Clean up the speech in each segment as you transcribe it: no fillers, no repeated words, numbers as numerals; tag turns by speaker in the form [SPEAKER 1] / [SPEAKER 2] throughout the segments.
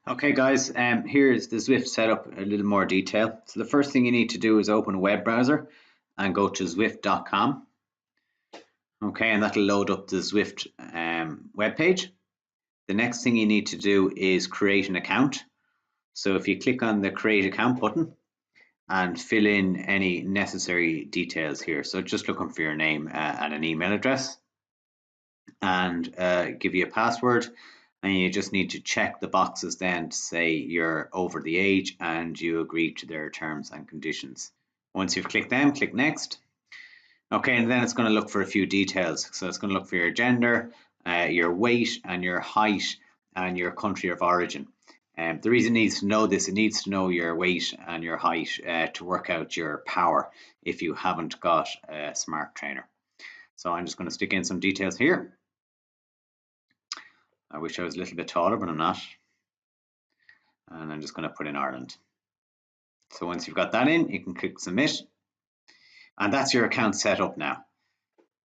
[SPEAKER 1] Okay guys, here's the Zwift setup in a little more detail. So the first thing you need to do is open a web browser and go to Zwift.com. Okay, and that'll load up the Zwift web page. The next thing you need to do is create an account. So if you click on the create account button and fill in any necessary details here. So just looking for your name and an email address, and give you a password, and you just need to check the boxes then to say you're over the age and you agree to their terms and conditions. Once you've clicked them, click next. Okay, and then it's going to look for a few details. So it's going to look for your gender, your weight and your height and your country of origin. The reason it needs to know this, it needs to know your weight and your height to work out your power if you haven't got a smart trainer. So I'm just going to stick in some details here. I wish I was a little bit taller, but I'm not. And I'm just going to put in Ireland. So once you've got that in, you can click submit. And that's your account set up now.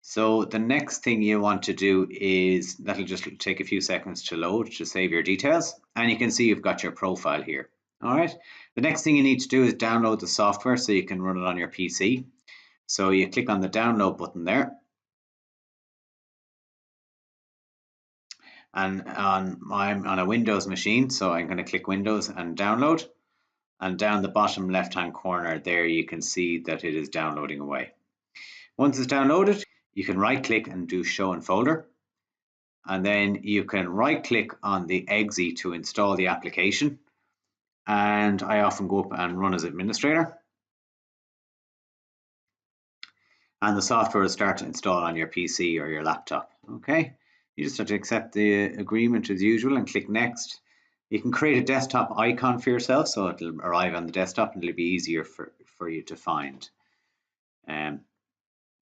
[SPEAKER 1] So the next thing you want to do is, that'll just take a few seconds to load to save your details. And you can see you've got your profile here. All right. The next thing you need to do is download the software so you can run it on your PC. So you click on the download button there. And I'm on a Windows machine, so I'm going to click Windows and download. And down the bottom left hand corner there, you can see that it is downloading away. Once it's downloaded, you can right click and do show in folder. And then you can right click on the exe to install the application. And I often go up and run as administrator. And the software will start to install on your PC or your laptop. Okay, you just have to accept the agreement as usual and click next. You can create a desktop icon for yourself so it'll arrive on the desktop and it'll be easier for you to find.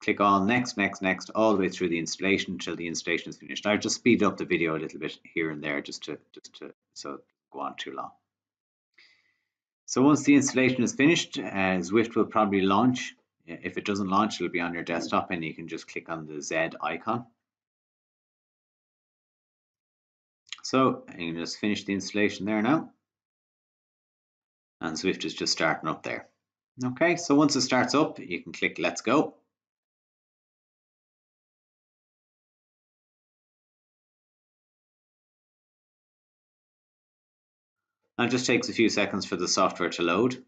[SPEAKER 1] Click on next, all the way through the installation until the installation is finished. I've just speeded up the video a little bit here and there just to so it go on too long. So once the installation is finished, Zwift will probably launch. If it doesn't launch, it'll be on your desktop and you can just click on the Z icon. So you can just finish the installation there now. And Zwift is just starting up there. Okay, so once it starts up, you can click Let's Go. And it just takes a few seconds for the software to load.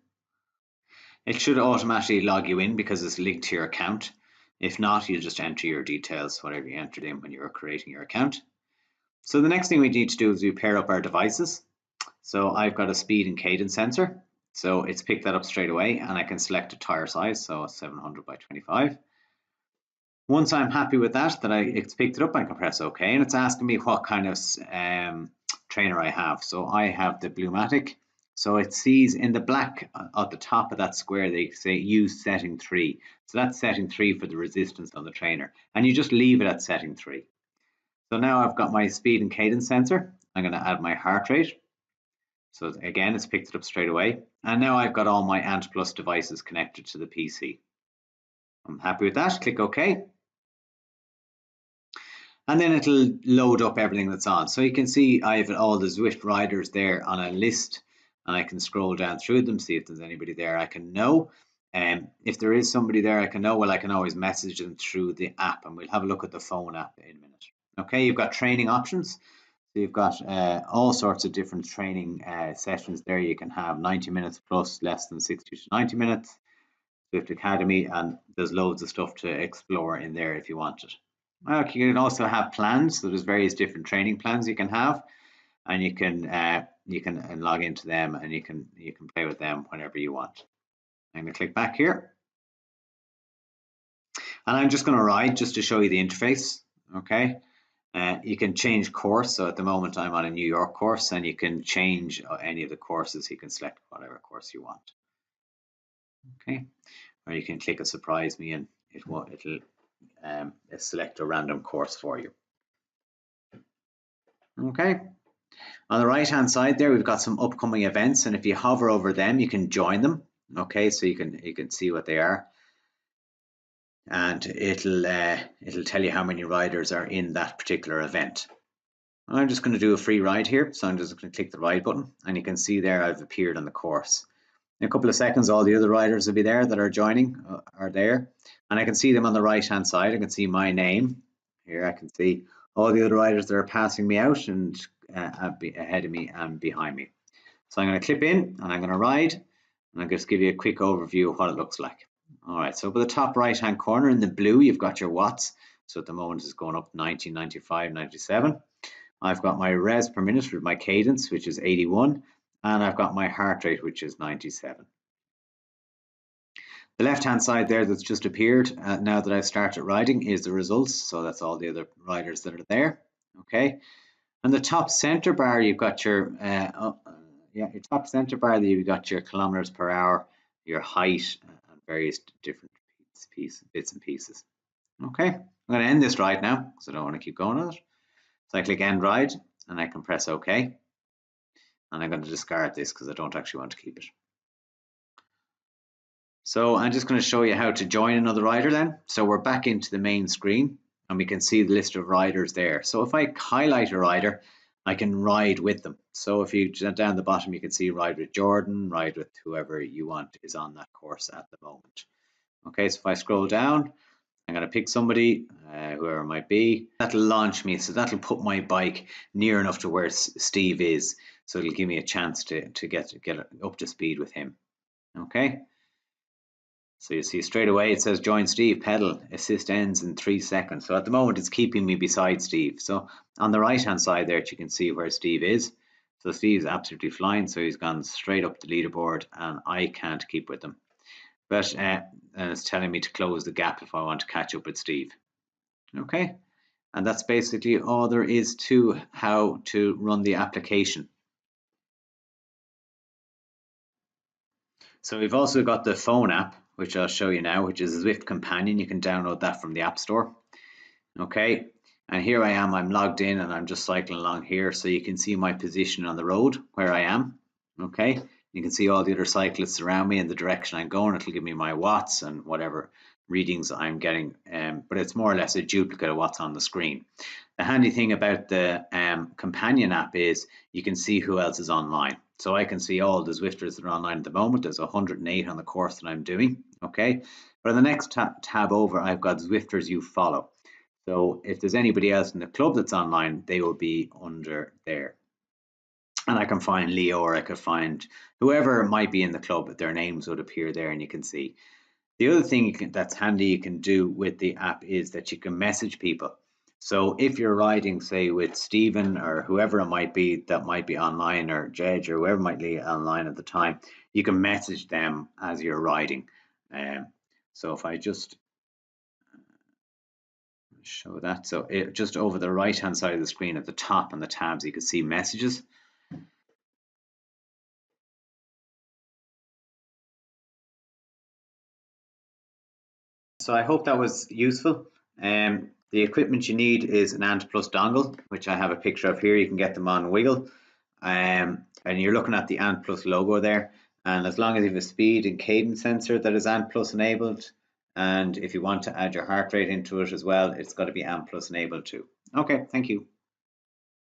[SPEAKER 1] It should automatically log you in because it's linked to your account. If not, you'll just enter your details, whatever you entered in when you were creating your account. So the next thing we need to do is we pair up our devices. So I've got a speed and cadence sensor. So it's picked that up straight away and I can select a tire size, so 700 by 25. Once I'm happy with that, it's picked it up, I can press OK, and it's asking me what kind of trainer I have. So I have the Bluematic. So it sees in the black at the top of that square, they say use setting 3. So that's setting 3 for the resistance on the trainer. And you just leave it at setting 3. So now I've got my speed and cadence sensor. I'm going to add my heart rate. So again, it's picked it up straight away. And now I've got all my Ant Plus devices connected to the PC. I'm happy with that. Click OK. And then it'll load up everything that's on. So you can see I have all the Zwift riders there on a list, and I can scroll down through them, see if there's anybody there I can know. If there is somebody there I can know, well, I can always message them through the app, and we'll have a look at the phone app in a minute. Okay, you've got training options. So you've got all sorts of different training sessions there. You can have 90 minutes plus, less than 60 to 90 minutes, Zwift Academy, and there's loads of stuff to explore in there if you want it. You can also have plans. So there's various different training plans you can have, and you can log into them and you can play with them whenever you want. I'm going to click back here, and I'm just going to ride just to show you the interface. Okay, you can change course. So at the moment I'm on a New York course, and you can change any of the courses. You can select whatever course you want. Okay, or you can click a surprise me and it'll select a random course for you. Okay, on the right hand side there we've got some upcoming events, and if you hover over them you can join them. Okay, so you can see what they are, and it'll tell you how many riders are in that particular event. I'm just going to do a free ride here, so I'm just going to click the ride button, and you can see there I've appeared on the course. In a couple of seconds, all the other riders will be there that are joining, are there, and I can see them on the right hand side. I can see my name here. I can see all the other riders that are passing me out and ahead of me and behind me. So I'm going to clip in and I'm going to ride, and I'll just give you a quick overview of what it looks like. All right, so up at the top right hand corner in the blue, you've got your watts. So at the moment it's going up 90, 95, 97. I've got my res per minute with my cadence, which is 81, and I've got my heart rate, which is 97. The left hand side there that's just appeared now that I've started riding is the results. So that's all the other riders that are there. Okay. And the top center bar, you've got your your top center bar there, you've got your kilometers per hour, your height, and various different bits and pieces. Okay, I'm going to end this ride now because I don't want to keep going on it. So I click end ride and I can press OK. And I'm going to discard this because I don't actually want to keep it. So I'm just going to show you how to join another rider then. So we're back into the main screen and we can see the list of riders there. So if I highlight a rider, I can ride with them. So if you down the bottom, you can see ride with Jordan, ride with whoever you want is on that course at the moment. Okay, so if I scroll down, I'm going to pick somebody, whoever it might be. That'll launch me, so that'll put my bike near enough to where Steve is. So it'll give me a chance to get up to speed with him. Okay. So you see straight away it says join Steve, pedal, assist ends in 3 seconds. So at the moment it's keeping me beside Steve. So on the right hand side there you can see where Steve is. So Steve's absolutely flying, so he's gone straight up the leaderboard and I can't keep with him. But and it's telling me to close the gap if I want to catch up with Steve. Okay, and that's basically all there is to how to run the application. So we've also got the phone app, which I'll show you now, which is Zwift Companion. You can download that from the App Store. Okay, and here I am, I'm logged in and I'm just cycling along here. So you can see my position on the road, where I am. Okay, you can see all the other cyclists around me and the direction I'm going. It'll give me my watts and whatever readings I'm getting, but it's more or less a duplicate of what's on the screen. The handy thing about the Companion app is you can see who else is online. So I can see all the Zwifters that are online at the moment. There's 108 on the course that I'm doing. Okay, but on the next tab over, I've got Zwifters you follow. So if there's anybody else in the club that's online, they will be under there. And I can find Leo, or I could find whoever might be in the club, their names would appear there and you can see. The other thing that's handy you can do with the app is that you can message people. So if you're riding, say, with Stephen or whoever it might be that might be online, or Jedge or whoever might be online at the time, you can message them as you're riding. So if I just show that, so just over the right hand side of the screen at the top on the tabs, you can see messages. So I hope that was useful. The equipment you need is an Ant Plus dongle, which I have a picture of here. You can get them on Wiggle. And you're looking at the Ant Plus logo there. And as long as you have a speed and cadence sensor that is Ant Plus enabled, and if you want to add your heart rate into it as well, it's got to be Ant Plus enabled too. Okay, thank you.